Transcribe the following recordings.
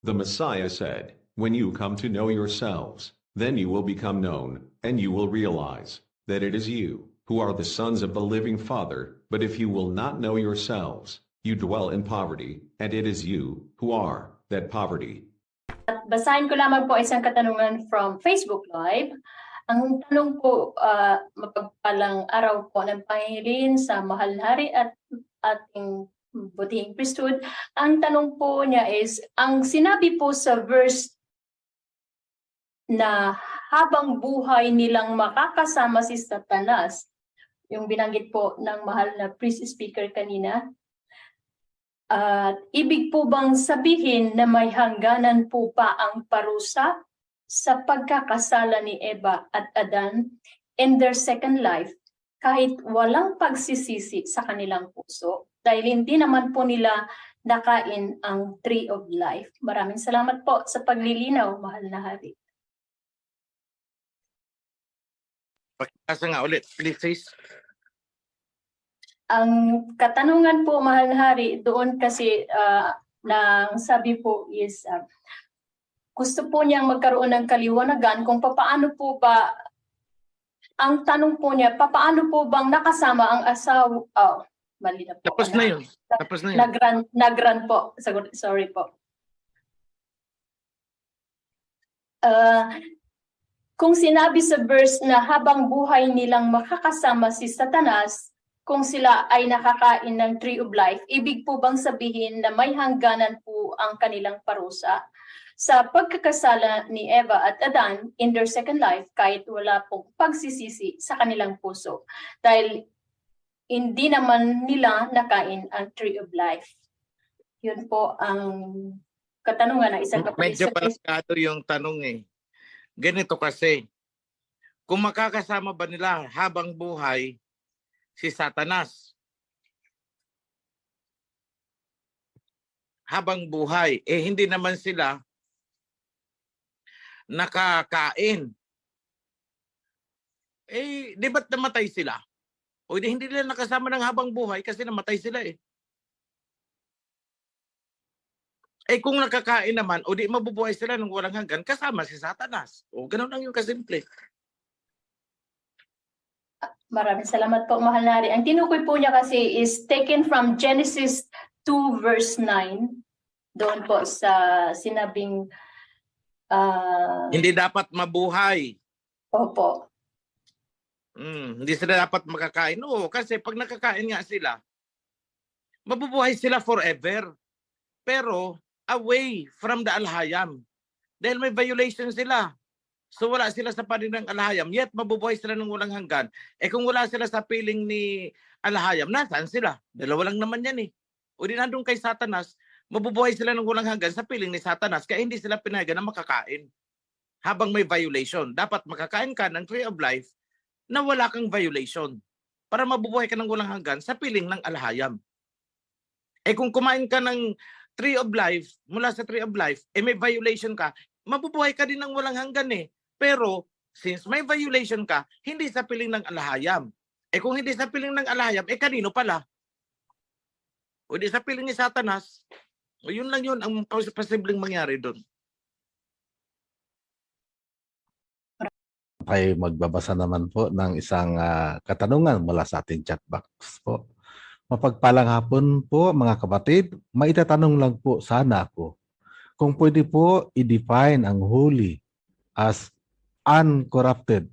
The Messiah said, "When you come to know yourselves, then you will become known, and you will realize that it is you who are the sons of the living Father. But if you will not know yourselves, you dwell in poverty, and it is you who are that poverty." At basahin ko lamang po isang katanungan from Facebook Live. Ang tanong po, mapagpalang araw po ng Panginoon sa mahal na hari at ating butihing priesthood. Ang tanong po niya is, ang sinabi po sa verse na habang buhay nilang makakasama si Satanas, yung binanggit po ng mahal na priest speaker kanina, ibig po bang sabihin na may hangganan po pa ang parusa sa pagkakasala ni Eva at Adan in their second life kahit walang pagsisisi sa kanilang puso? Dahil hindi naman po nila nakain ang tree of life. Maraming salamat po sa paglilinaw, mahal na hari. Pakipasa nga ulit, please. Ang katanungan po, mahal na hari, doon kasi nang sabi po is gusto po niyang magkaroon ng kaliwanagan kung papaano po ba, ang tanong po niya, papaano po bang nakasama ang asawa, mali na po. Tapos na yun. Tapos na yun. Nagran po. Sorry po. Kung sinabi sa verse na habang buhay nilang makakasama si Satanas, kung sila ay nakakain ng tree of life, ibig po bang sabihin na may hangganan po ang kanilang parusa sa pagkakasala ni Eva at Adan in their second life kahit wala pong pagsisisi sa kanilang puso? Dahil hindi naman nila nakain ang tree of life. Yun po ang katanungan ng isang kapatid. Medyo palagado yung tanong eh. Ganito kasi, kung makakasama ba nila habang buhay si Satanas? Habang buhay, hindi naman sila nakakain. Di ba't namatay sila? O hindi nila nakasama ng habang buhay kasi namatay sila eh. Kung nakakain naman, o di mabubuhay sila ng walang hanggan, kasama si Satanas. O ganun lang yung kasimple. Maraming salamat po, mahal na hari. Ang tinukoy po niya kasi is taken from Genesis 2 verse 9. Doon po sa sinabing hindi dapat mabuhay. Opo. Hindi sila dapat makakain. Oo, kasi pag nakakain nga sila, mabubuhay sila forever. Pero away from the alhayam. Dahil may violation sila. So wala sila sa panig ng alhayam, yet mabubuhay sila ng walang hanggan. Kung wala sila sa piling ni alhayam, nasaan sila? Dalawa lang naman yan eh. O di nandun kay Satanas, mabubuhay sila ng walang hanggan sa piling ni Satanas, kaya hindi sila pinayagan na makakain habang may violation. Dapat makakain ka ng tree of life na wala kang violation para mabubuhay ka ng walang hanggan sa piling ng alhayam. Kung kumain ka ng tree of life, mula sa tree of life, may violation ka, mabubuhay ka din ng walang hanggan eh. Pero since may violation ka, hindi sa piling ng alhayam. Kung hindi sa piling ng alhayam, kanino pala? O di sa piling ni Satanas. O yun lang yun ang posibleng mangyari doon. Ay magbabasa naman po ng isang katanungan mula sa ating chat box po. Mapagpalang hapon po mga kapatid, maitatanong lang po sana ako kung pwede po i-define ang holy as uncorrupted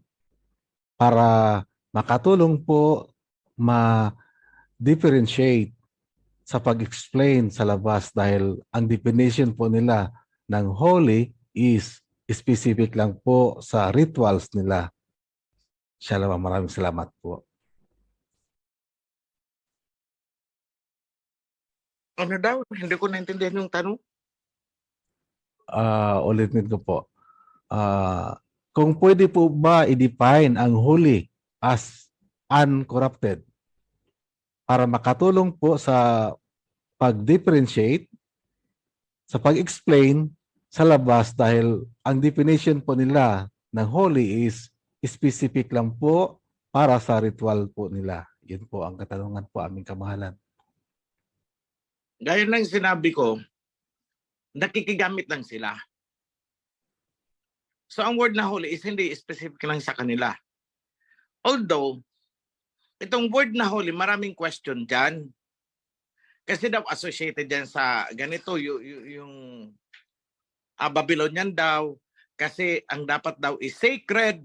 para makatulong po ma-differentiate sa pag-explain sa labas dahil ang definition po nila ng holy is specific lang po sa rituals nila. Shalom, maraming salamat po. Ano daw? Hindi ko naintindihan yung tanong. Ulitin ko po. Kung pwede po ba i-define ang holy as uncorrupted para makatulong po sa pag-differentiate, sa pag-explain sa labas dahil ang definition po nila ng holy is specific lang po para sa ritual po nila. Yun po ang katanungan po aming kamahalan. Gaya ng sinabi ko, nakikigamit lang sila. So ang word na holy is hindi specific lang sa kanila. Although, itong word na holy, maraming question dyan. Kasi daw associated dyan sa ganito, yung Babylonian daw, kasi ang dapat daw is sacred.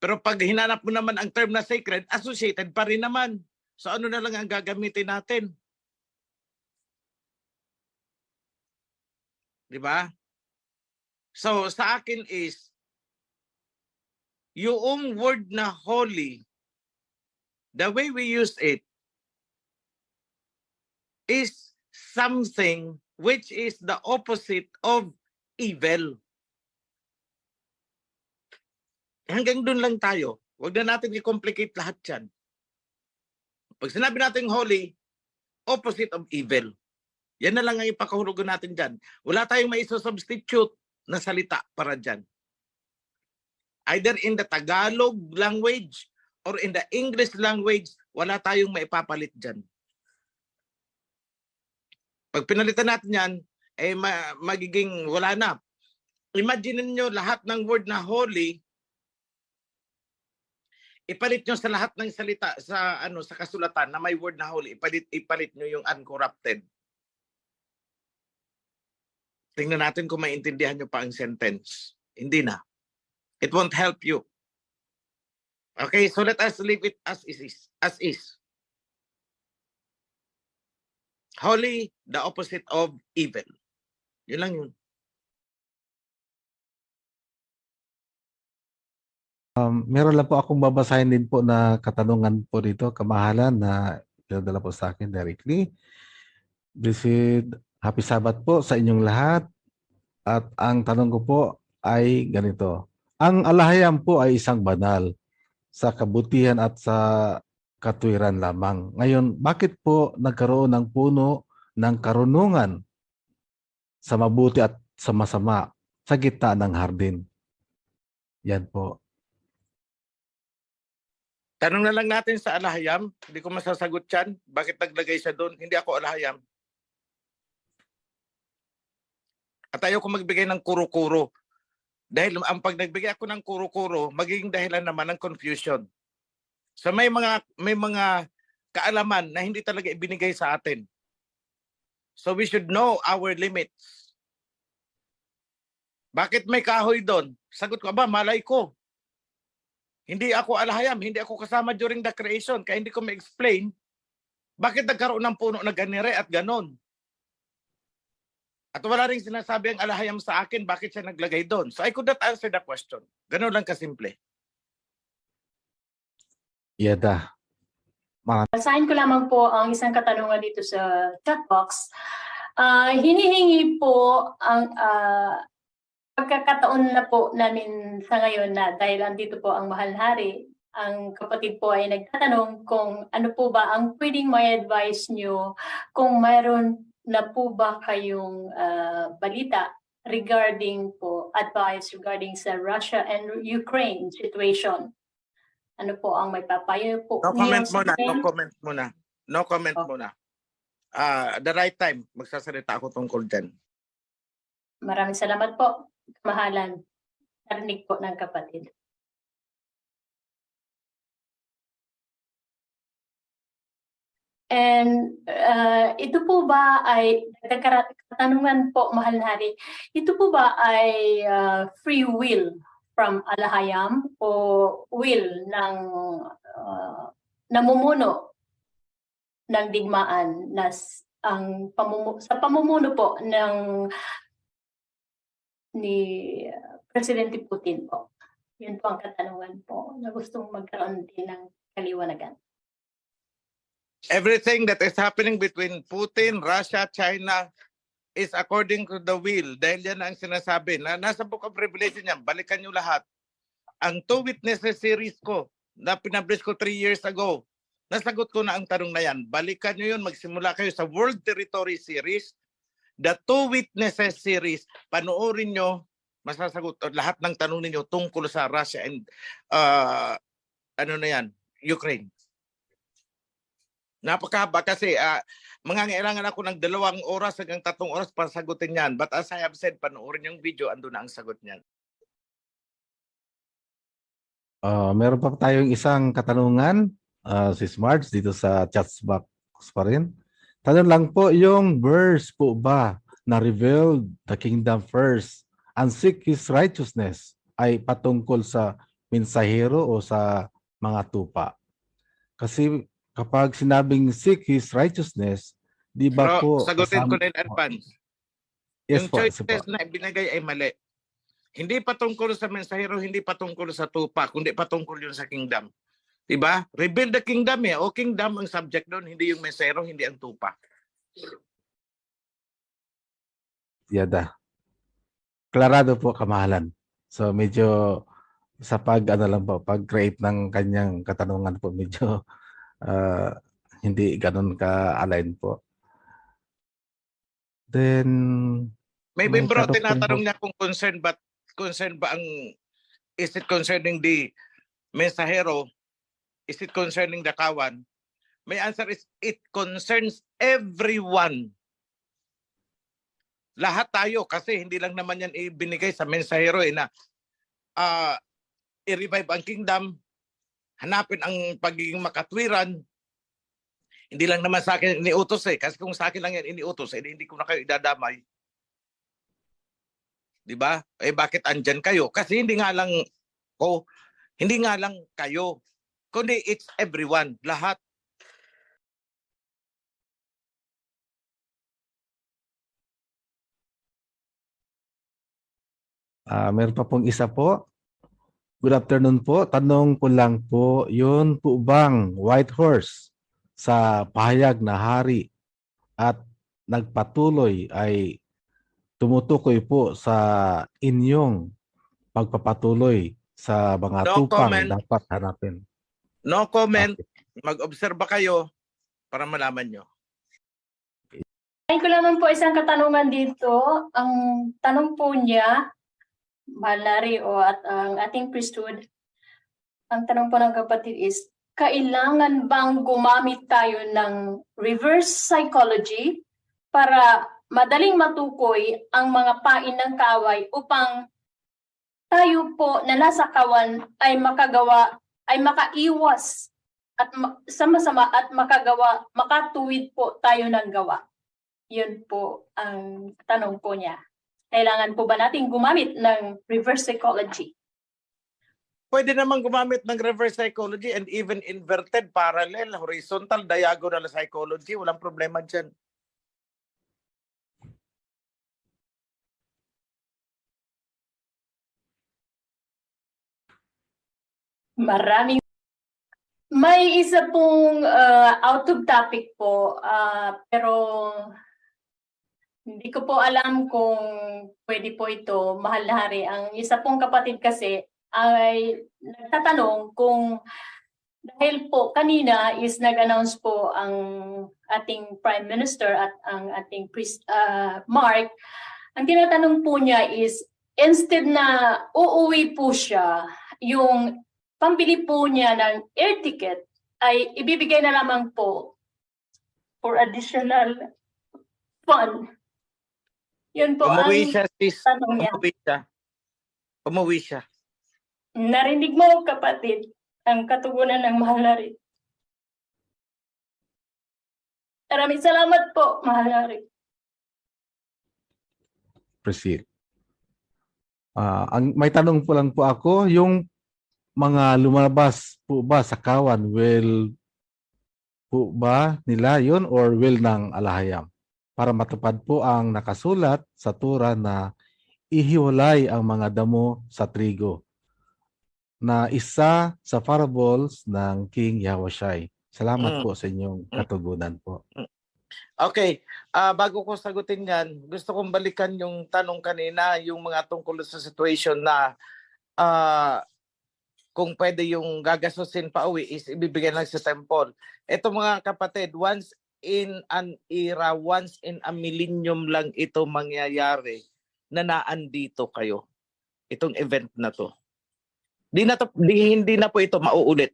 Pero pag hinanap mo naman ang term na sacred, associated pa rin naman. So ano na lang ang gagamitin natin? Di ba? So sa akin is, yung word na holy, the way we use it is something which is the opposite of evil. Hanggang dun lang tayo. Huwag na natin i-complicate lahat yan. Pag sinabi natin holy, opposite of evil. Yan na lang ang ipakahulugan natin dyan. Wala tayong maisosubstitute na salita para dyan. Either in the Tagalog language or in the English language, wala tayong maipapalit dyan. Pag pinalitan natin yan, eh magiging wala na. Imagine niyo lahat ng word na holy, ipalit nyo sa lahat ng salita sa sa kasulatan na may word na holy, ipalit nyo yung uncorrupted. Tingnan natin kung maintindihan nyo pa ang sentence. Hindi na. It won't help you. Okay, so let us leave it as is. Holy, the opposite of evil. Yun lang yun. Meron lang po akong babasahin din po na katanungan po dito, kamahalan, na pinadala po sa akin directly. Blessed Happy Sabbath po sa inyong lahat. At ang tanong ko po ay ganito. Ang alahayam po ay isang banal sa kabutihan at sa katwiran lamang. Ngayon, bakit po nagkaroon ng puno ng karunungan sa mabuti at sa masama sa gitna ng hardin? Yan po. Tanong na lang natin sa alahayam. Hindi ko masasagot yan. Bakit naglagay siya doon? Hindi ako alahayam. At ayaw ko magbigay ng kuro-kuro. Dahil ang pag nagbigay ako ng kuro-kuro, magiging dahilan naman ng confusion. So may mga kaalaman na hindi talaga ibinigay sa atin. So we should know our limits. Bakit may kahoy doon? Sagot ko, malay ko. Hindi ako alahayam, hindi ako kasama during the creation, kaya hindi ko ma-explain bakit nagkaroon ng puno na ganire at ganon. At wala rin sinasabi ang alahayam sa akin bakit siya naglagay doon. So I could not answer the question. Ganon lang kasimple. Yada. Basahin ko lamang po ang isang katanungan dito sa chat box. Hinihingi po ang pagkakataon na po namin sa ngayon na dahil andito po ang Mahal Hari, ang kapatid po ay nagtatanong kung ano po ba ang pwedeng may advice nyo kung mayroon na po ba kayong balita regarding po, advice regarding sa Russia and Ukraine situation. Ano po ang may papayo po? No comment muna. No comment muna. The right time, magsasalita ako tungkol dyan. Maraming salamat po, kamahalan. Narinig po ng kapatid. And ito po ba ay, katanungan po, Mahal na Hari, ito po ba ay free will from alahayam o will ng namumuno ng digmaan na sa pamumuno po ni Presidente Putin po? Yun po ang katanungan po na gustong magkaroon din ng kaliwanagan. Everything that is happening between Putin, Russia, China is according to the will. Dahil yan ang sinasabi. Nasa Book of Revelation yan. Balikan nyo lahat. Ang Two Witnesses series ko na pinablish ko 3 years ago, nasagot ko na ang tanong na yan. Balikan nyo yun. Magsimula kayo sa World Territory series. The Two Witnesses series. Panoorin nyo. Masasagot lahat ng tanong ninyo tungkol sa Russia and Ukraine. Napakahaba kasi mangangailangan ako ng 2 oras hanggang 3 oras para sagutin yan. But as I have said, panoorin yung video, andun na ang sagot niyan. Meron pa tayong isang katanungan, si Smarts, dito sa chat box pa rin. Tanong lang po, yung verse po ba na revealed the kingdom first and seek His righteousness ay patungkol sa mensahero o sa mga tupa? Kasi kapag sinabing seek His righteousness, di ba Pero po sagutin ko kasama- na in advance. Yes Yung po, sige po. choices na ibinigay ay mali. Hindi patungkol sa mensahero, hindi patungkol sa tupa, kundi patungkol yun sa kingdom. Diba? Rebuild the kingdom O kingdom ang subject doon, hindi yung mensahero, hindi ang tupa. Yada. Klarado po, kamahalan. So medyo sa pag-create ng kanyang katanungan po, medyo hindi ganun ka-align po. Then, Maybe may bro, tanong tinatanong po. niya kung concerned ba ang, is it concerning the mensahero? Is it concerning the kawan? My answer is, it concerns everyone. Lahat tayo, kasi hindi lang naman yan ibinigay sa mensahero na i-revive ang kingdom, hanapin ang pagiging makatwiran. Hindi lang naman sa akin iniutos kasi kung sa akin lang yan iniutos, hindi ko na kayo idadamay. Diba? Bakit andyan kayo? Kasi hindi nga lang kayo, kundi it's everyone, lahat. Meron pa pong isa po. Good afternoon po. Tanong ko lang po, yun po bang white horse sa pahayag na hari at nagpatuloy ay tumutukoy po sa inyong pagpapatuloy sa mga No tupang comment. dapat hanapin? No comment. Okay. Mag-obserba kayo para malaman nyo. Ay ko lang po isang katanungan dito. Ang tanong po niya, Malari at ang ating priesthood, ang tanong po ng kapatid is, kailangan bang gumamit tayo ng reverse psychology para madaling matukoy ang mga pain ng kaway upang tayo po na nasa kawan ay makaiwas at sama-sama at makatuwid po tayo ng gawa? Yun po ang tanong po niya. Kailangan po ba natin gumamit ng reverse psychology? Pwede naman gumamit ng reverse psychology and even inverted, parallel, horizontal, diagonal psychology. Walang problema dyan. May isa pong out of topic po, pero hindi ko po alam kung pwede po ito, mahal na hari. Ang isa pong kapatid kasi ay nagtatanong kung dahil po kanina is nag-announce po ang ating Prime Minister at ang ating priest, Mark, ang tinatanong po niya is instead na uuwi po siya, yung pambili po niya ng air ticket ay ibibigay na lamang po for additional fund. Yun po Umuwi ang siya, sis. tanong niya. Umuwi siya. Narinig mo, kapatid, ang katugunan ng mahal na rin. Maraming salamat po, mahal na rin. Proceed. May tanong po lang po ako, yung mga lumabas po ba sa kawan, will po ba nila yun or will ng alahayam? Para matupad po ang nakasulat sa Torah na ihiwalay ang mga damo sa trigo, na isa sa parables ng King Yahushai. Salamat po sa inyong katugunan po. Okay, bago ko sagutin yan, gusto kong balikan yung tanong kanina, yung mga tungkol sa situation na kung pwede yung gagasusin pa uwi is ibibigay lang sa temple. Ito mga kapatid, once in an era, once in a millennium lang ito mangyayari na naandito kayo. Itong event na to. Hindi na po ito mauulit.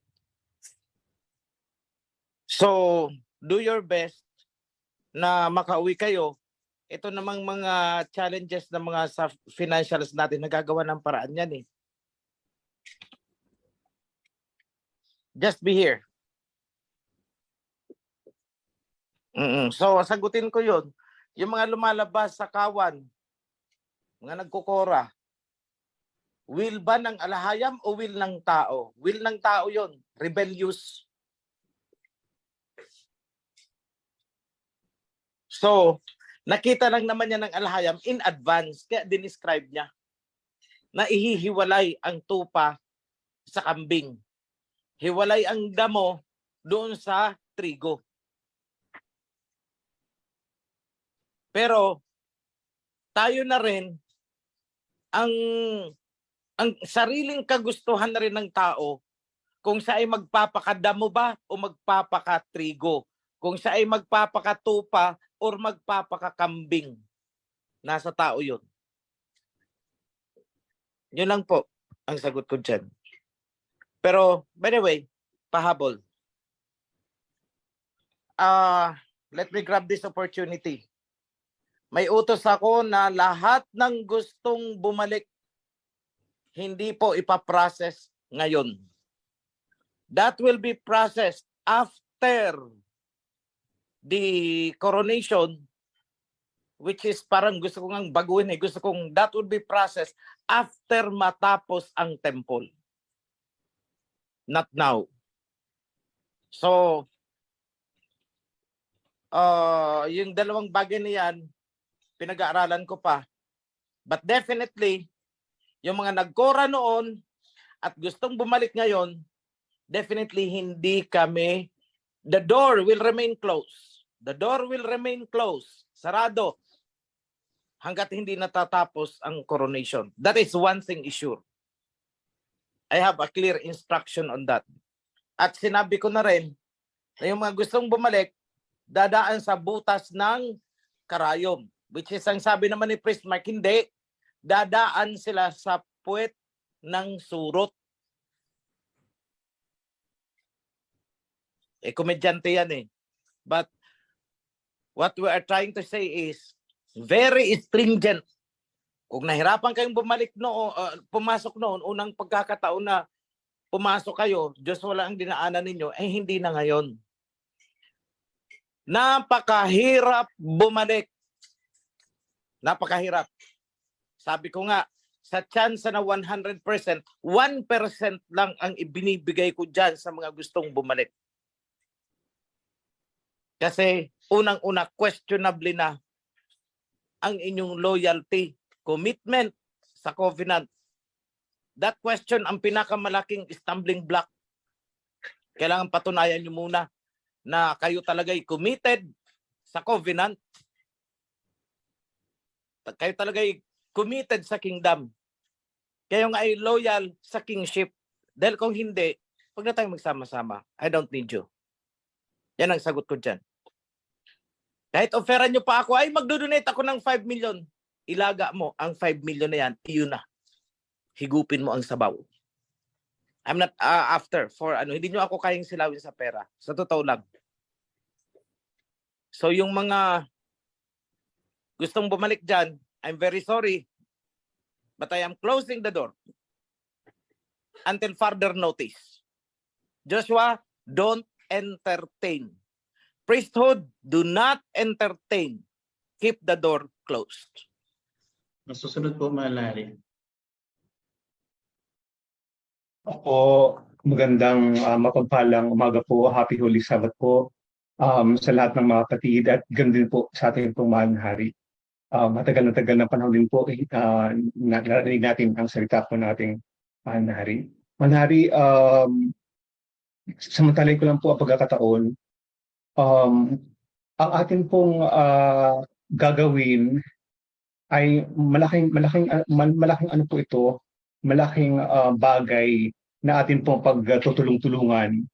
So, do your best na makauwi kayo. Ito namang mga challenges ng mga sa financials natin, nagagawa ng paraan yan eh. Just be here. So, sagutin ko yun. Yung mga lumalabas sa kawan, mga nagkukora, will ba ng alahayam o will ng tao? Will ng tao yun. Rebellious. So, nakita lang naman niya ng alahayam in advance. Kaya dinescribe niya na ihihiwalay ang tupa sa kambing. Hiwalay ang damo doon sa trigo. Pero tayo na rin ang sariling kagustuhan na rin ng tao kung siya ay magpapakadamo ba o magpapakatrigo, kung siya ay magpapakatupa or magpapakakambing. Nasa tao yun. Yun lang po ang sagot ko dyan. Pero by the way, pahabol. Let me grab this opportunity. May utos ako na lahat ng gustong bumalik, hindi po ipaprocess ngayon. That will be processed after the coronation, which is parang gusto ko ngang baguhin eh. Gusto kong that will be processed after matapos ang temple. Not now. So, yung dalawang bagay na yan, pinag-aaralan ko pa. But definitely, yung mga nagkora noon at gustong bumalik ngayon, definitely hindi kami, the door will remain closed. The door will remain closed. Sarado. Hanggat hindi natatapos ang coronation. That is one thing is sure. I have a clear instruction on that. At sinabi ko na rin na yung mga gustong bumalik, dadaan sa butas ng karayom. Which is ang sabi naman ni Priest Mark, hindi. Dadaan sila sa puwet ng surot. Komedyante yan eh. But what we are trying to say is very stringent. Kung nahirapan kayong bumalik noon, pumasok noon, unang pagkakataon na pumasok kayo, Diyos wala ang dinaanan ninyo, eh hindi na ngayon. Napakahirap bumalik. Napakahirap. Sabi ko nga, sa chance na 100%, 1% lang ang ibinibigay ko dyan sa mga gustong bumalik. Kasi unang-una, questionable na ang inyong loyalty, commitment sa covenant. That question ang pinakamalaking stumbling block. Kailangan patunayan nyo muna na kayo talaga'y committed sa covenant. Kayo talaga'y committed sa kingdom. Kayo nga ay loyal sa kingship. Dahil kung hindi, huwag na tayong magsama-sama. I don't need you. Yan ang sagot ko dyan. Kahit offeran nyo pa ako, ay magdodonate ako ng 5 million. Ilaga mo ang 5 million na yan, iyon na. Higupin mo ang sabaw. I'm not after for hindi nyo ako kayang silawin sa pera. Sa totoo lang. So yung mga gustong bumalik dyan, I'm very sorry, but I am closing the door until further notice. Joshua, don't entertain. Priesthood, do not entertain. Keep the door closed. Masusunod po, Malari. Ako, magandang mapagpalang umaga po. Happy Holy Sabbath po sa lahat ng mga kapatid at gandun po sa ating pong mahal na hari. Matagal na panahon din po narinig natin ang salita po ng ating mahal na hari. Mahal na hari, samantalay ko lang po ang pagkakataon. Ang atin pong gagawin ay malaking ano po ito, malaking bagay na atin pong pagtutulong-tulungan.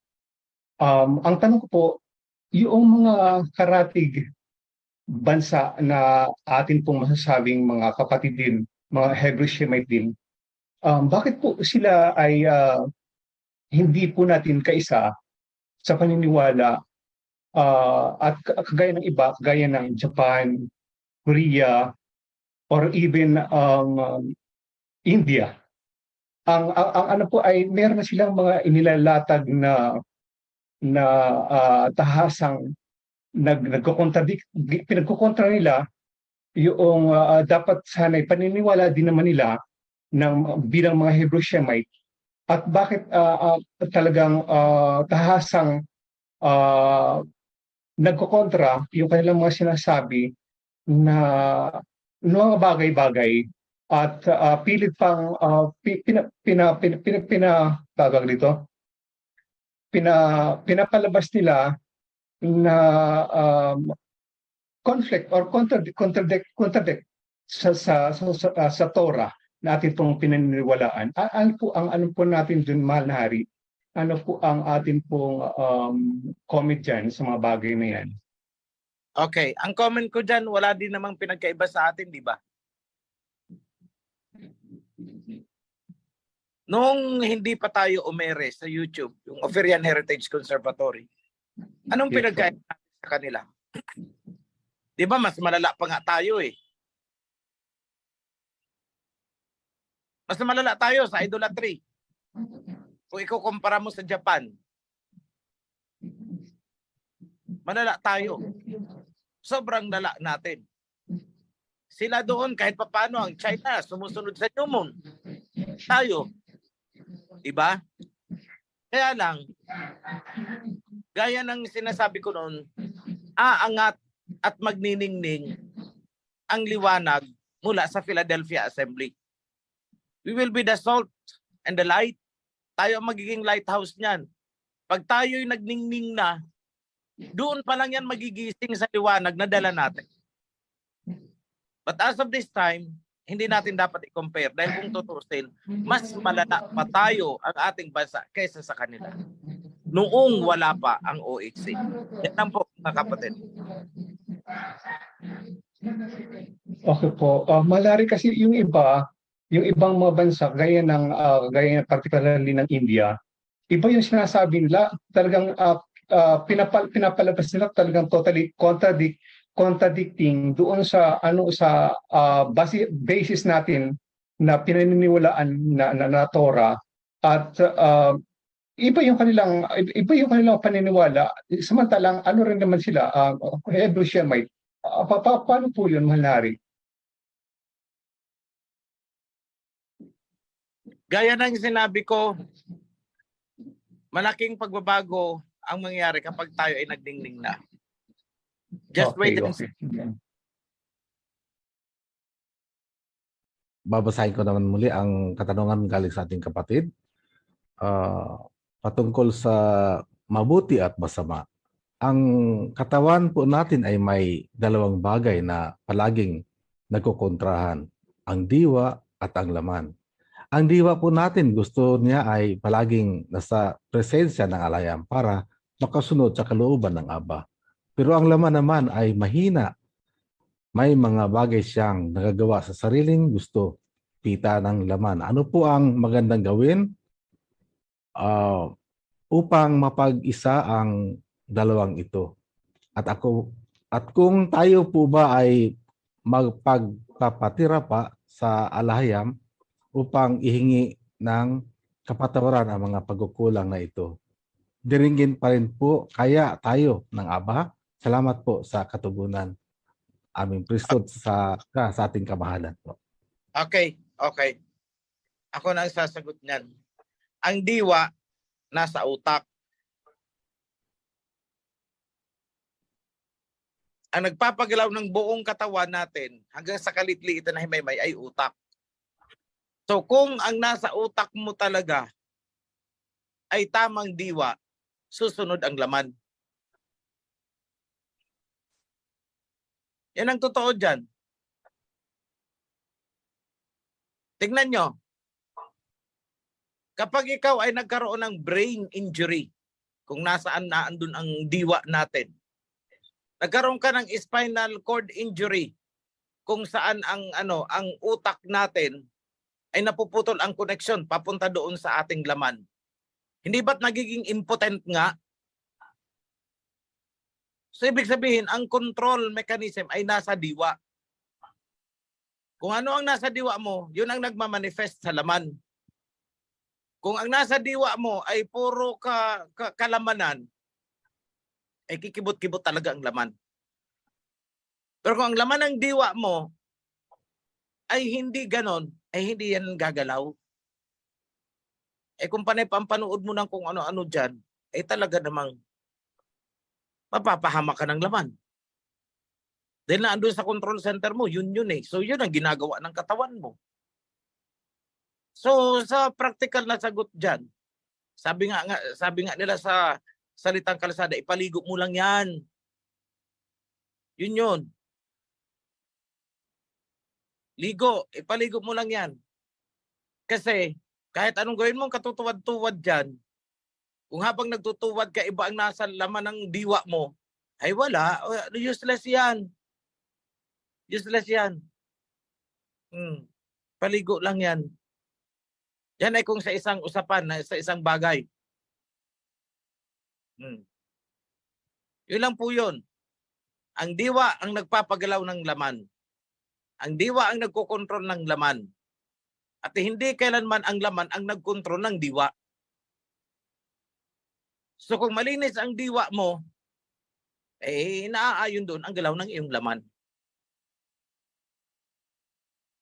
Ang tanong ko po, yung mga karatig bansa na atin pong masasabing mga kapatid din, mga Hebrew Shemite din, bakit po sila ay hindi po natin kaisa sa paniniwala At kagaya ng iba, gaya ng Japan, Korea, or even India. Ang ano po ay meron na silang mga inilalatag na tahasang pinagkukontra nila yung dapat sana'y paniniwala din naman nila bilang mga Hebrew Shemite, at bakit talagang tahasang nagkukontra yung kanilang mga sinasabi na mga bagay-bagay, at pilit pang tawag dito, pinapalabas nila na conflict or contradict sa Torah na atin pong pinaniniwalaan. Ano po natin dun, mahal na hari? Ano po ang atin pong comment dyan sa mga bagay na yan? Okay, ang comment ko dyan, wala din namang pinagkaiba sa atin, di ba? Noong hindi pa tayo umere sa YouTube, yung Oferian Heritage Conservatory, anong Yes, pinagkaiba natin sa kanila? Di ba mas malala pa nga tayo eh. Mas malala tayo sa idolatry. Kung ikukumpara mo sa Japan, malala tayo. Sobrang lala natin. Sila doon kahit papaano, ang China sumusunod sa New Moon. Tayo. Diba? Kaya lang, gaya ng sinasabi ko noon, aangat at magniningning ang liwanag mula sa Philadelphia Assembly. We will be the salt and the light. Tayo ang magiging lighthouse niyan. Pag tayo'y nagningning na, doon pa lang yan magigising sa liwanag na dala natin. But as of this time, hindi natin dapat i-compare dahil kung tutusin, mas malala pa tayo ang ating bansa kaysa sa kanila. Noong wala pa ang OHC. Yan lang po, mga kapatid. Okay po. Malari kasi yung ibang mga bansa, gaya particularly ng India, iba yung sinasabi nila, talagang pinapalabas nila talagang totally contradicting doon sa basis natin na pinaniniwalaan na Torah, at iba yung kanilang paniniwala, samantalang ano rin naman sila, Hebrew Shemite. Paano po yun, Malari? Gaya ng sinabi ko, malaking pagbabago ang mangyayari kapag tayo ay nagdingning na. Just wait and see. Babasahin ko naman muli ang katanungan galing sa ating kapatid. Patungkol sa mabuti at masama. Ang katawan po natin ay may dalawang bagay na palaging nagkukontrahan. Ang diwa at ang laman. Ang diwa po natin, gusto niya ay palaging nasa presensya ng alayam para makasunod sa kalooban ng Aba. Pero ang laman naman ay mahina. May mga bagay siyang nagagawa sa sariling gusto, pita ng laman. Ano po ang magandang gawin upang mapag-isa ang dalawang ito? At kung tayo po ba ay magpagpapatira pa sa alahayam upang ihingi ng kapatawaran ang mga pagkukulang na ito, diringgin pa rin po kaya tayo ng Aba. Salamat po sa katugunan. Aming Kristo sa ating kamahalan po. Okay. Ako na ang sasagot niyan. Ang diwa nasa utak. Ang nagpapagalaw ng buong katawan natin hanggang sa kalitliitan na himaymay ay utak. So kung ang nasa utak mo talaga ay tamang diwa, susunod ang laman. Yan ang totoo dyan. Tingnan nyo. Kapag ikaw ay nagkaroon ng brain injury, kung nasaan na andun ang diwa natin, nagkaroon ka ng spinal cord injury, kung saan ang utak natin ay napuputol ang koneksyon papunta doon sa ating laman. Hindi ba't nagiging impotent nga? So ibig sabihin, ang control mechanism ay nasa diwa. Kung ano ang nasa diwa mo, yun ang nagmamanifest sa laman. Kung ang nasa diwa mo ay puro kalamanan, ay kikibot-kibot talaga ang laman. Pero kung ang laman ng diwa mo ay hindi ganon, ay hindi yan gagalaw. Kung panay pampanood mo ng kung ano-ano dyan, ay talaga namang mapapahama ka ng laman. Dahil na andun sa control center mo, yun eh. So yun ang ginagawa ng katawan mo. So sa practical na sagot dyan, sabi nga nila sa salitang kalsada, ipaligo mo lang yan. Yun. Ligo, ipaligo mo lang yan. Kasi kahit anong gawin mong katutuwad-tuwad dyan, kung habang nagtutuwad ka, iba ang nasa laman ng diwa mo, ay wala, useless yan. Useless yan. Paligo lang yan. Yan ay kung sa isang usapan, sa isang bagay. Yun lang po yun. Ang diwa ang nagpapagalaw ng laman. Ang diwa ang nagkokontrol ng laman. At hindi kailanman ang laman ang nagkontrol ng diwa. So kung malinis ang diwa mo, naaayon doon ang galaw ng iyong laman.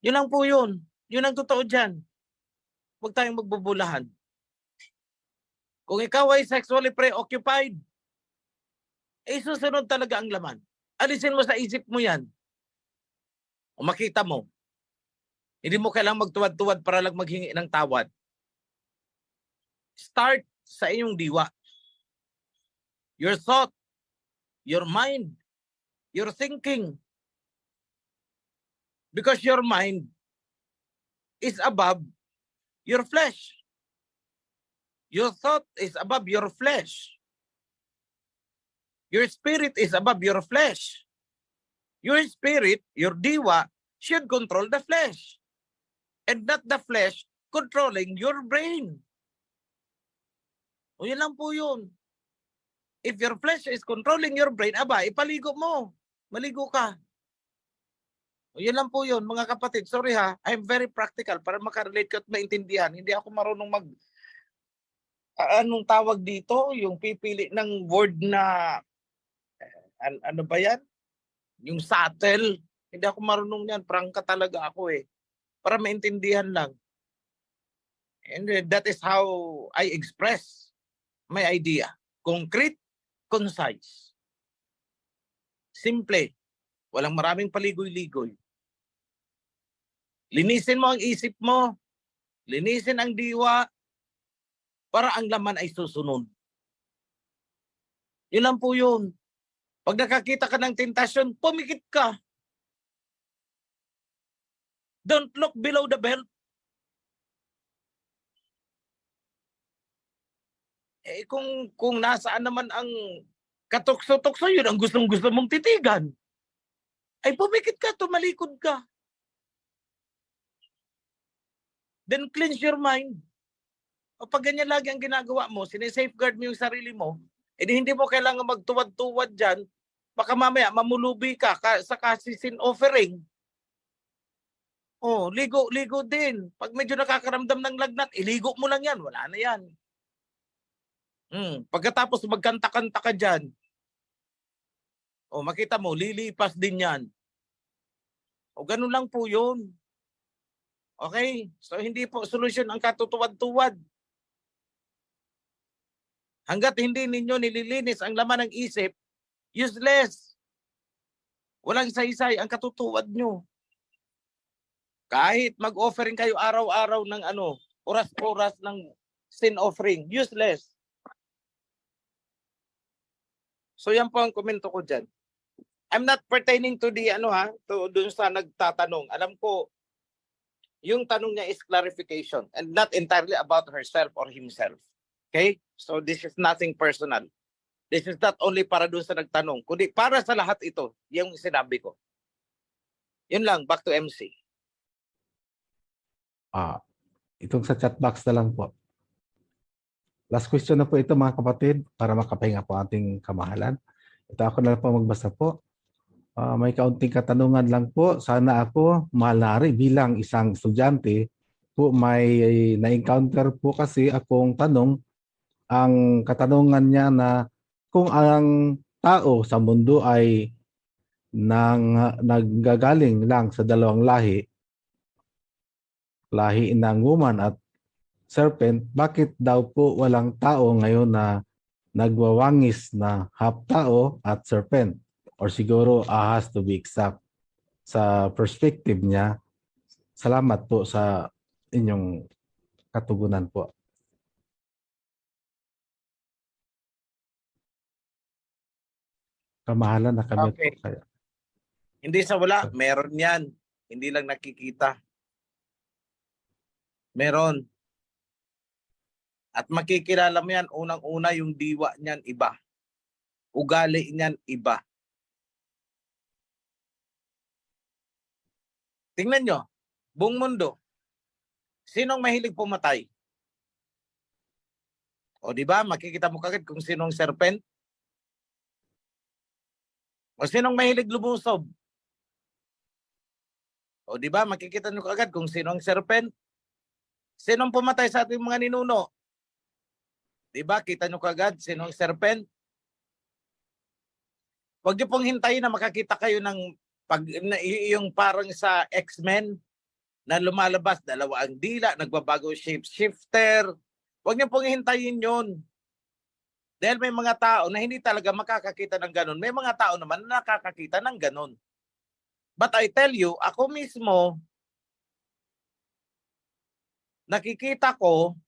Yun lang po yun. Yun ang totoo dyan. Huwag tayong magbubulahan. Kung ikaw ay sexually preoccupied, susunod talaga ang laman. Alisin mo sa isip mo yan. O makita mo. Hindi mo kailangang magtuwad-tuwad para lang maghingi ng tawad. Start sa iyong diwa. Your thought, your mind, your thinking. Because your mind is above your flesh. Your thought is above your flesh. Your spirit is above your flesh. Your spirit, your diwa, should control the flesh. And not the flesh controlling your brain. O yun lang po yun. If your flesh is controlling your brain, ipaligo mo. Maligo ka. O yun lang po yun, mga kapatid. Sorry ha, I'm very practical para makarelate ka at maintindihan. Hindi ako marunong anong tawag dito? Yung pipili ng word na, ano ba yan? Yung subtle. Hindi ako marunong yan. Prangka talaga ako eh. Para maintindihan lang. And that is how I express my idea. Concrete, concise. Simple. Walang maraming paligoy-ligoy. Linisin mo ang isip mo. Linisin ang diwa para ang laman ay susunod. Yun lang po yun. Pag nakakita ka ng tentasyon, pumikit ka. Don't look below the belt. Kung nasaan naman ang katukso-tukso, yun ang gustong-gusto mong titigan. Ay pumikit ka, tumalikod ka. Then cleanse your mind. O pag ganyan lagi ang ginagawa mo, sinesafeguard mo yung sarili mo, hindi mo kailangan magtuwad-tuwad dyan, baka mamaya mamulubi ka sa kasisin offering. Oh, ligo din. Pag medyo nakakaramdam ng lagnat, iligo mo lang yan. Wala na yan. Pagkatapos magkanta-kanta ka dyan, makita mo, lilipas din yan. Ganun lang po yun. Okay? So hindi po solusyon ang katutuwad-tuwad. Hanggat hindi ninyo nililinis ang laman ng isip, useless. Walang saysay ang katutuwad nyo. Kahit mag-offering kayo araw-araw ng oras-oras ng sin offering, useless. So yan po ang komento ko dyan. I'm not pertaining to the to dun sa nagtatanong. Alam ko, yung tanong niya is clarification and not entirely about herself or himself. Okay? So this is nothing personal. This is not only para dun sa nagtanong, kundi para sa lahat ito, yung sinabi ko. Yun lang, back to MC. Itong sa chat box na lang po. Last question na po ito mga kapatid para makapahinga po ating kamahalan. Ito ako na lang po magbasa po. May kaunting katanungan lang po. Sana ako, Mahal na Ari, bilang isang estudyante, po may na-encounter po kasi akong tanong. Ang katanungan niya na kung ang tao sa mundo ay naggagaling lang sa dalawang lahi, lahi ng woman at serpent, bakit daw po walang tao ngayon na nagwawangis na half tao at serpent? Or siguro ahas to be exact. Sa perspective niya, salamat po sa inyong katugunan po. Kamahalan na kami Okay. po kaya. Hindi sa wala, meron yan. Hindi lang nakikita. Meron. At makikilala mo yan, unang-una yung diwa niyan iba. Ugali niyan iba. Tingnan nyo, buong mundo, sinong mahilig pumatay? O di ba, makikita mo kagad kung sinong serpent? O sinong mahilig lumusob? O di ba, makikita nyo kagad kung sinong serpent? Sinong pumatay sa ating mga ninuno? Di ba, kita nyo kagad sinong serpent? Huwag niyo pong hintayin na makakita kayo ng yung parang sa X-Men na lumalabas, dalawa ang dila, nagbabago shape-shifter. Huwag niyo pong hintayin yun. Dahil may mga tao na hindi talaga makakakita ng ganun. May mga tao naman na nakakakita ng ganun. But I tell you, ako mismo, nakikita ko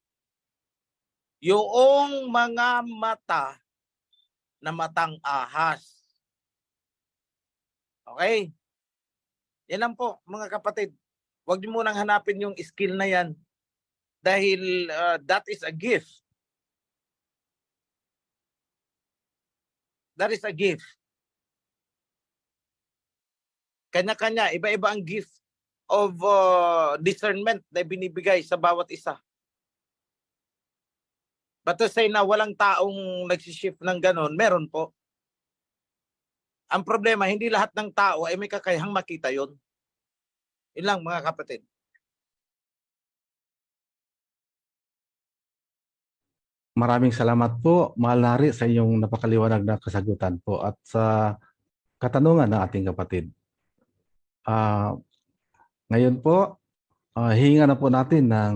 yung mga mata na matang ahas. Okay? Yan lang po, mga kapatid. Huwag niyo munang hanapin yung skill na yan. Dahil that is a gift. That is a gift. Kanya-kanya, iba-iba ang gift of discernment na binibigay sa bawat isa. But to say na walang taong nagsishift ng ganon, meron po. Ang problema, hindi lahat ng tao ay may kakayahang makita yon. Yun lang, mga kapatid. Maraming salamat po, Mahal na Hari, sa inyong napakaliwanag na kasagutan po at sa katanungan ng ating kapatid. Ngayon po, hihinga na po natin ng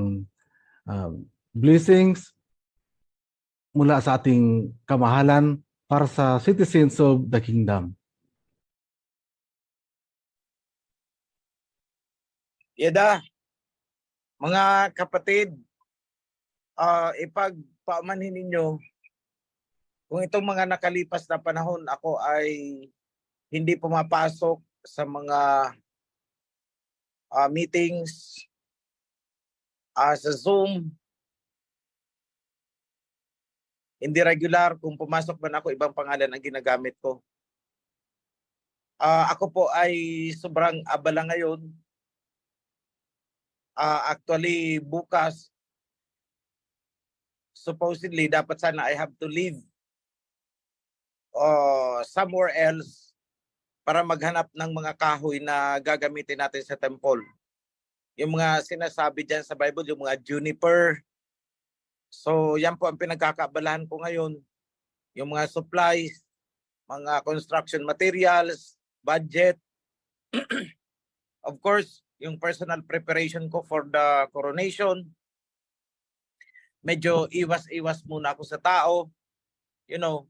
blessings mula sa ating kamahalan para sa citizens of the kingdom. Yada, mga kapatid, ipagpaumanhin ninyo kung itong mga nakalipas na panahon ako ay hindi pumapasok sa mga meetings sa Zoom. Hindi regular, kung pumasok man ako, ibang pangalan ang ginagamit ko. Ako po ay sobrang abala ngayon. Actually, bukas, supposedly, dapat sana I have to leave somewhere else para maghanap ng mga kahoy na gagamitin natin sa temple. Yung mga sinasabi dyan sa Bible, yung mga juniper. So, yan po ang pinagkakaabalahan ko ngayon. Yung mga supplies, mga construction materials, budget. Of course, yung personal preparation ko for the coronation. Medyo iwas-iwas muna ako sa tao. You know,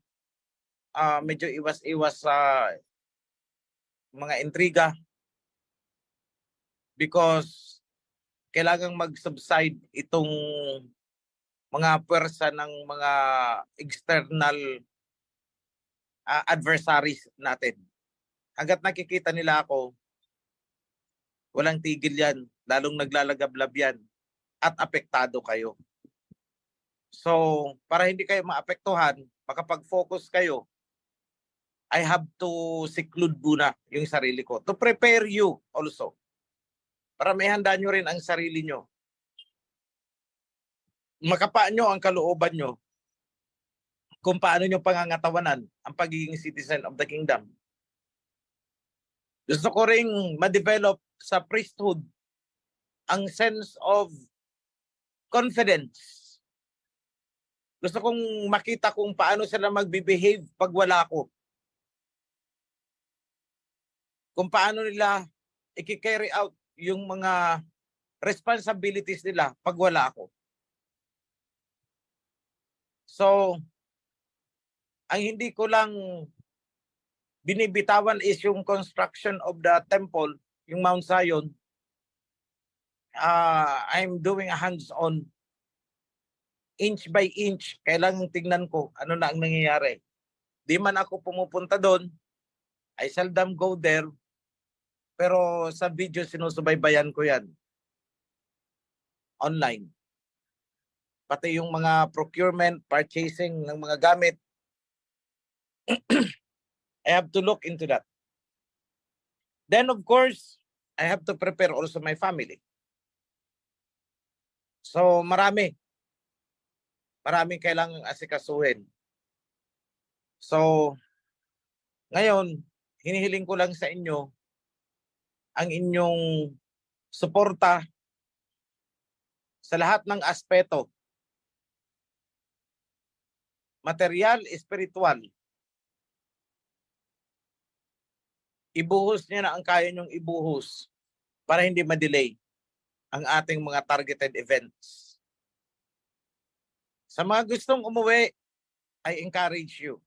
medyo iwas-iwas sa mga intriga. Because kailangang mag-subside itong mga pwersa ng mga external adversaries natin. Hanggat nakikita nila ako, walang tigil yan, lalong naglalagablab yan, at apektado kayo. So, para hindi kayo maapektuhan, makapag-focus kayo, I have to seclude muna yung sarili ko to prepare you also. Para may handa nyo rin ang sarili nyo. Makapa nyo ang kalooban nyo kung paano nyo pangangatawanan ang pagiging citizen of the kingdom. Gusto ko ring ma-develop sa priesthood ang sense of confidence. Gusto kong makita kung paano sila magbe-behave pag wala ako. Kung paano nila i-carry out yung mga responsibilities nila pag wala ako. So, ang hindi ko lang binibitawan is yung construction of the temple, yung Mount Zion. I'm doing a hands-on, inch by inch. Kailangang tingnan ko ano na ang nangyayari. Di man ako pumupunta doon. I seldom go there. Pero sa video sinusubaybayan ko yan. Online. Pati yung mga procurement, purchasing ng mga gamit. I have to look into that. Then of course, I have to prepare also my family. So maraming kailangang asikasuhin. So ngayon, hinihiling ko lang sa inyo ang inyong suporta sa lahat ng aspeto. Material, espiritual. Ibuhos niya na ang kaya niyong ibuhos para hindi ma-delay ang ating mga targeted events. Sa mga gustong umuwi, I encourage you.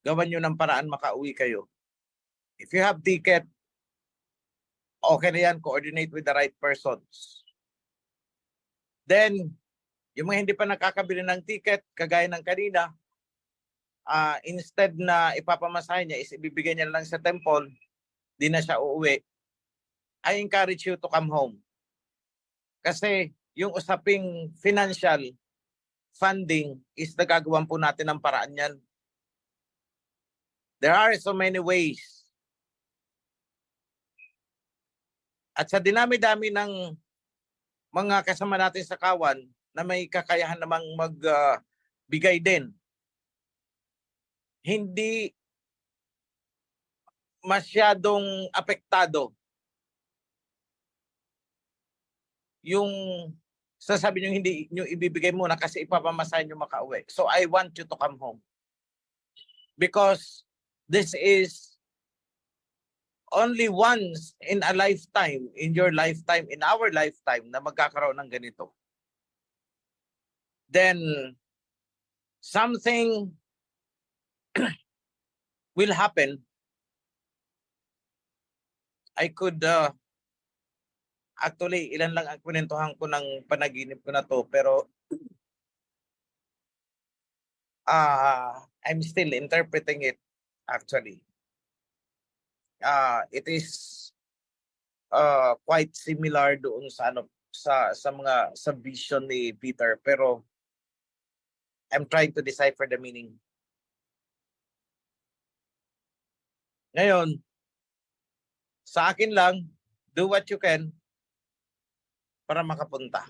Gawan nyo ng paraan makauwi kayo. If you have ticket, okay na yan, coordinate with the right persons. Then, yung mga hindi pa nakakabili ng ticket, kagaya ng kanina, instead na ipapamasahe niya is ibibigay niya lang sa temple, di na siya uuwi, I encourage you to come home. Kasi yung usaping financial funding is nagagawan po natin ng paraan yan. There are so many ways. At sa dinami-dami ng mga kasama natin sa kawan na may kakayahan namang magbigay din, hindi masyadong apektado yung sasabi nyo hindi nyo ibibigay muna kasi ipapamasahin nyo makauwi. So I want you to come home. Because this is only once in a lifetime, in your lifetime, in our lifetime, na magkakaroon ng ganito. Then, something will happen. I could, actually, ilan lang ang kwentuhan ko ng panaginip ko na to, pero I'm still interpreting it, actually. It is quite similar doon sa ano sa vision ni Peter, pero I'm trying to decipher the meaning. Ngayon, sa akin lang, do what you can para makapunta.